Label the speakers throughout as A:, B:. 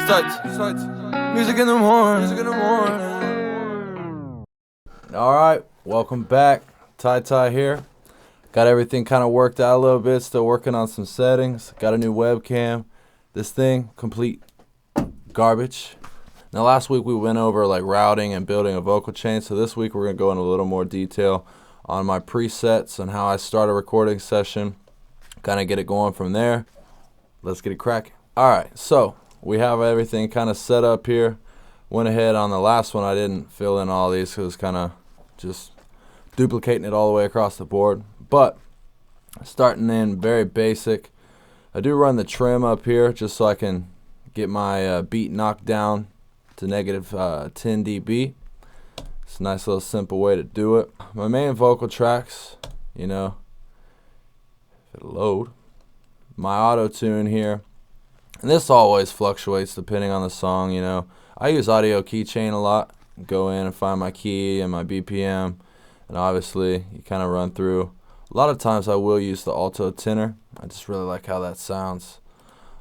A: Music in the morning.
B: Alright, welcome back. Ty here. Got everything kind of worked out a little bit. Still working on some settings. Got a new webcam. This thing, complete garbage. Now last week we went over like routing and building a vocal chain. So this week we're going to go into a little more detail on my presets and how I start a recording session. Kind of get it going from there. Let's get it cracking. Alright, so we have everything kind of set up here. Went ahead on the last one. I didn't fill in all these because it was kind of just duplicating it all the way across the board. But starting in very basic, I do run the trim up here just so I can get my beat knocked down to negative 10 dB. It's a nice little simple way to do it. My main vocal tracks, you know, if it'll load, my auto tune here. And this always fluctuates depending on the song, you know. I use audio keychain a lot. Go in and find my key and my BPM. And obviously, you kind of run through. A lot of times I will use the alto tenor. I just really like how that sounds.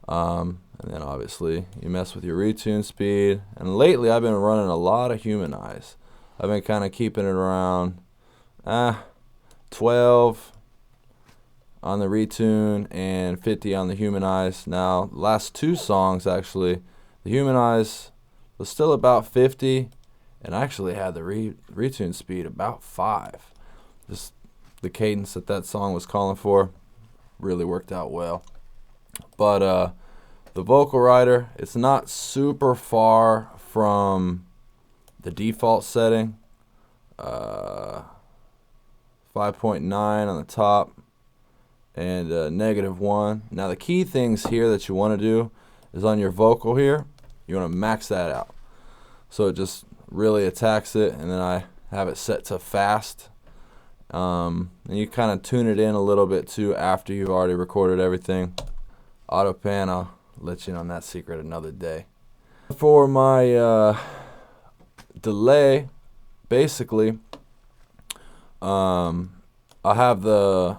B: And then obviously, you mess with your retune speed. And lately, I've been running a lot of humanize. I've been kind of keeping it around 12 on the retune and 50 on the humanize. Now, last two songs actually, the humanize was still about 50, and I actually had the retune speed about 5. Just the cadence that song was calling for really worked out well. But the vocal rider, it's not super far from the default setting. 5.9 on the top and -1. Now the key things here that you want to do is on your vocal here, you want to max that out. So it just really attacks it, and then I have it set to fast. And you kind of tune it in a little bit too after you've already recorded everything. Auto pan, I'll let you in on that secret another day. For my delay, basically, I have the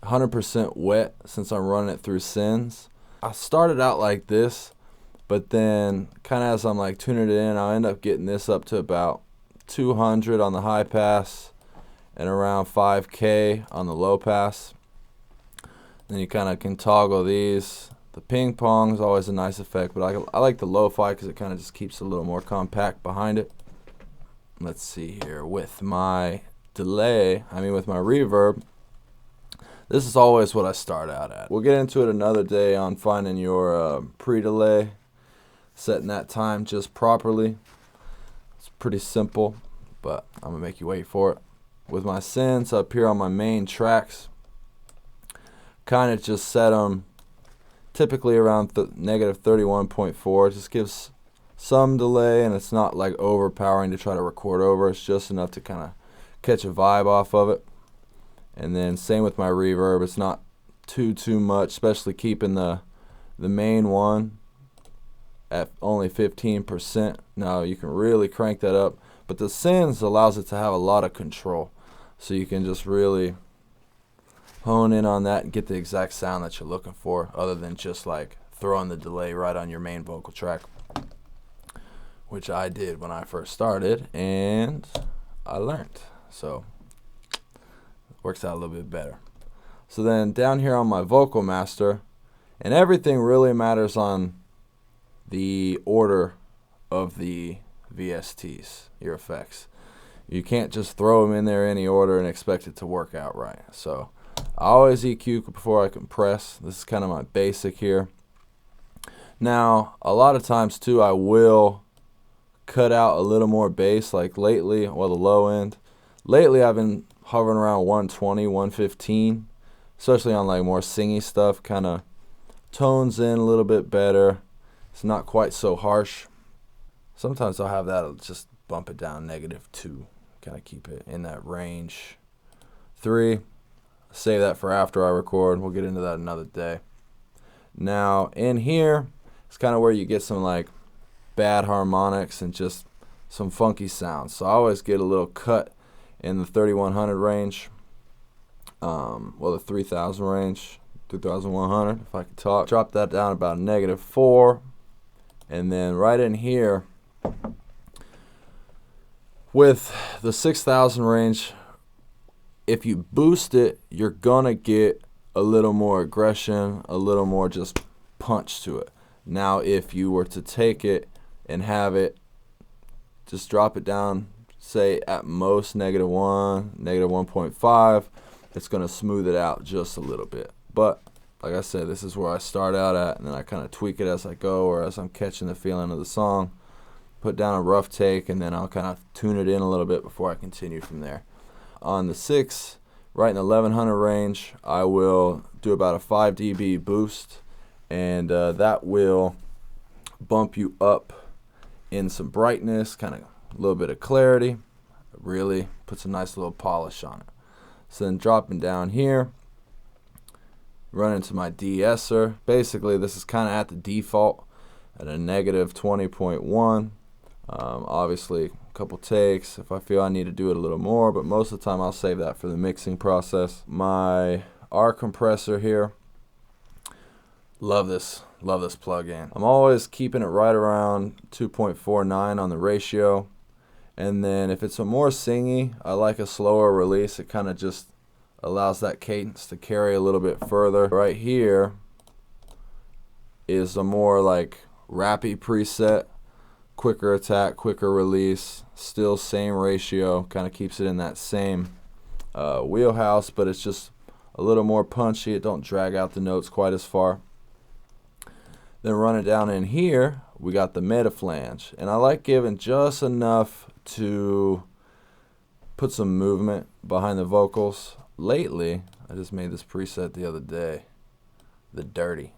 B: 100% wet since I'm running it through Sins. I started out like this, but then kind of as I'm like tuning it in, I'll end up getting this up to about 200 on the high pass and around 5K on the low pass. Then you kind of can toggle these. The ping pong is always a nice effect, but I like the lo-fi because it kind of just keeps it a little more compact behind it. Let's see here with my delay, with my reverb. This is always what I start out at. We'll get into it another day on finding your pre-delay, setting that time just properly. It's pretty simple, but I'm gonna make you wait for it. With my Sins up here on my main tracks, kind of just set them typically around negative 31.4. It just gives some delay, and it's not like overpowering to try to record over. It's just enough to kind of catch a vibe off of it. And then same with my reverb. It's not too much, especially keeping the main one at only 15%. Now you can really crank that up, but the Sins allows it to have a lot of control, so you can just really hone in on that and get the exact sound that you're looking for, other than just like throwing the delay right on your main vocal track, which I did when I first started, and I learned. So works out a little bit better. So then down here on my vocal master, and everything really matters on the order of the VSTs, your effects. You can't just throw them in there any order and expect it to work out right. So I always EQ before I compress. This is kind of my basic here. Now a lot of times too, I will cut out a little more bass, like lately, well, the low end. Lately I've been hovering around 120, 115, especially on like more singy stuff. Kind of tones in a little bit better. It's not quite so harsh. Sometimes I'll have that, I'll just bump it down -2, kind of keep it in that range. 3, save that for after I record. We'll get into that another day. Now in here, it's kind of where you get some like bad harmonics and just some funky sounds. So I always get a little cut in the 3100 range, well, the 3000 range, 3100 if I could talk. Drop that down about -4, And then right in here, with the 6,000 range, if you boost it, you're gonna get a little more aggression, a little more just punch to it. Now, if you were to take it and have it, just drop it down, say at most -1, -1.5, it's gonna smooth it out just a little bit. But like I said, this is where I start out at, and then I kind of tweak it as I go, or as I'm catching the feeling of the song. Put down a rough take, and then I'll kind of tune it in a little bit before I continue from there. On the 6, right in the 1100 range, I will do about a 5 dB boost, and that will bump you up in some brightness, kind of a little bit of clarity. Really puts a nice little polish on it. So then dropping down here, run into my de-esser. Basically, this is kind of at the default at a -20.1. Obviously, a couple takes if I feel I need to do it a little more, but most of the time I'll save that for the mixing process. My R compressor here, love this plug-in. I'm always keeping it right around 2.49 on the ratio, and then if it's a more singy, I like a slower release. It kind of just allows that cadence to carry a little bit further. Right here is a more like rappy preset, quicker attack, quicker release, still same ratio, kind of keeps it in that same wheelhouse, but it's just a little more punchy. It don't drag out the notes quite as far. Then running down in here, we got the meta flange, and I like giving just enough to put some movement behind the vocals. Lately, I just made this preset the other day, the dirty.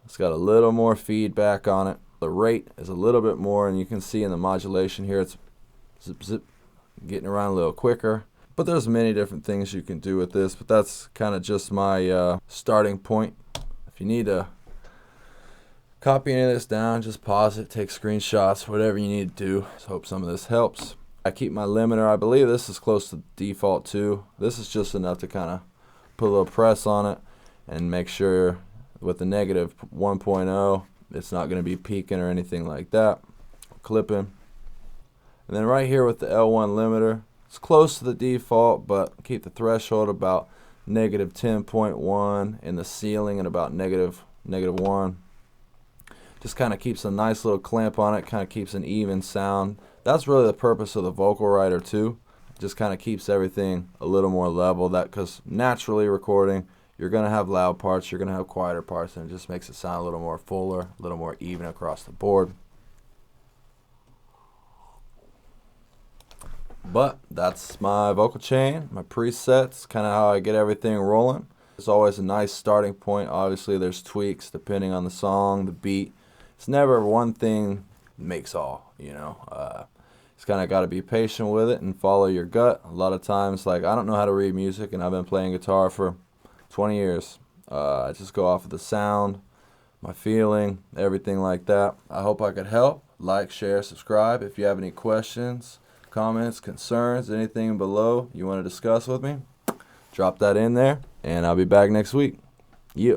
B: It's got a little more feedback on it. The rate is a little bit more, and you can see in the modulation here, it's zip zip, getting around a little quicker. But there's many different things you can do with this, but that's kind of just my starting point. If you need to copy any of this down, just pause it, take screenshots, whatever you need to do. Just hope some of this helps. I keep my limiter, I believe this is close to default too. This is just enough to kind of put a little press on it and make sure with the -1.0 it's not going to be peaking or anything like that. Clipping. And then right here with the L1 limiter, it's close to the default, but keep the threshold about -10.1 and the ceiling at about -1. Just kind of keeps a nice little clamp on it, kind of keeps an even sound. That's really the purpose of the vocal writer too. Just kind of keeps everything a little more level, that because naturally recording, you're going to have loud parts, you're going to have quieter parts, and it just makes it sound a little more fuller, a little more even across the board. But that's my vocal chain, my presets, kind of how I get everything rolling. It's always a nice starting point. Obviously, there's tweaks depending on the song, the beat. It's never one thing makes all, you know. It's kind of got to be patient with it and follow your gut. A lot of times, like, I don't know how to read music, and I've been playing guitar for 20 years. I just go off of the sound, my feeling, everything like that. I hope I could help. Like, share, subscribe. If you have any questions, comments, concerns, anything below you want to discuss with me, drop that in there, and I'll be back next week. Yeah.